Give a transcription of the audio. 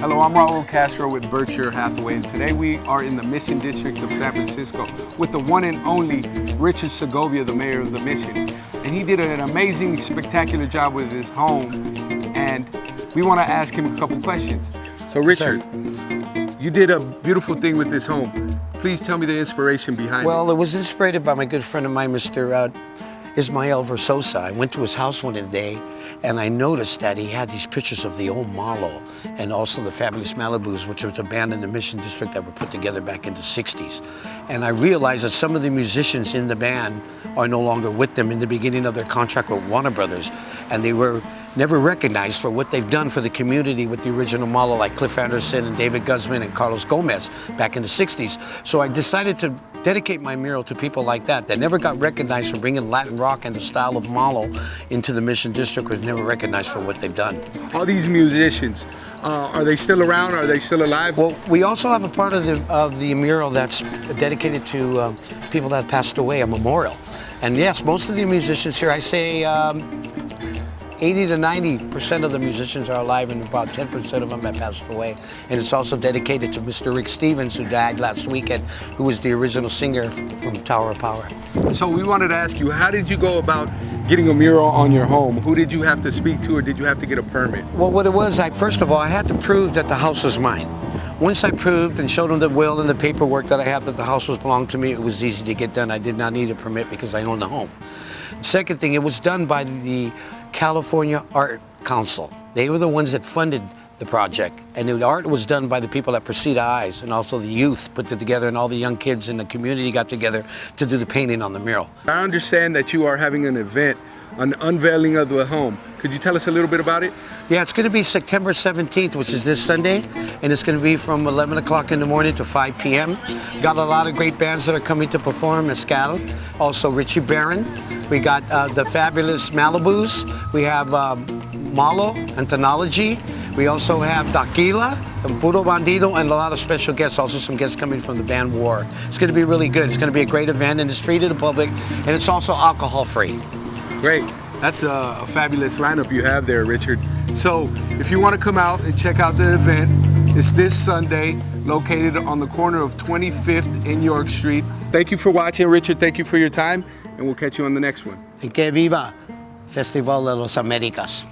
Hello, I'm Raul Castro with Berkshire Hathaway, and today we are in the Mission District of San Francisco with the one and only Richard Segovia, the mayor of the Mission. And he did an amazing, spectacular job with his home, and we want to ask him a couple questions. So Richard, you did a beautiful thing with this home. Please tell me the inspiration behind it. Well, it was inspired by my good friend of mine, Mr. Ismael Versosa. I went to his house one day and I noticed that he had these pictures of the old Mural and also the fabulous Malibus, which was a band in the Mission District that were put together back in the 60s. And I realized that some of the musicians in the band are no longer with them in the beginning of their contract with Warner Brothers. And they were never recognized for what they've done for the community with the original Mural, like Cliff Anderson and David Guzman and Carlos Gomez back in the 60s. So I decided to dedicate my mural to people like that never got recognized for bringing Latin rock and the style of Mural into the Mission District, was never recognized for what they've done. All these musicians, are they still around? Are they still alive? Well, we also have a part of the mural that's dedicated to people that passed away, a memorial. And yes, most of the musicians here, I say 80 to 90% of the musicians are alive, and about 10% of them have passed away. And it's also dedicated to Mr. Rick Stevens, who died last weekend, who was the original singer from Tower of Power. So we wanted to ask you, how did you go about getting a mural on your home? Who did you have to speak to, or did you have to get a permit? Well, what it was, first of all, I had to prove that the house was mine. Once I proved and showed them the will and the paperwork that I have that the house was belonged to me, it was easy to get done. I did not need a permit because I own the home. Second thing, it was done by the California Art Council. They were the ones that funded the project, and the art was done by the people at Presida Eyes, and also the youth put it together, and all the young kids in the community got together to do the painting on the mural. I understand that you are having an event, an unveiling of the home. Could you tell us a little bit about it? Yeah, it's going to be September 17th, which is this Sunday, and it's going to be from 11 o'clock in the morning to 5 p.m. Got a lot of great bands that are coming to perform, Mescal, also Richie Barron. We got the fabulous Malibus. We have Malo, Antonology. We also have Daquila, Puro Bandido, and a lot of special guests, also some guests coming from the band War. It's going to be really good. It's going to be a great event, and it's free to the public, and it's also alcohol-free. Great. That's a fabulous lineup you have there, Richard. So if you want to come out and check out the event, it's this Sunday, located on the corner of 25th and York Street. Thank you for watching, Richard. Thank you for your time, and we'll catch you on the next one. And que viva Festival de los Américas.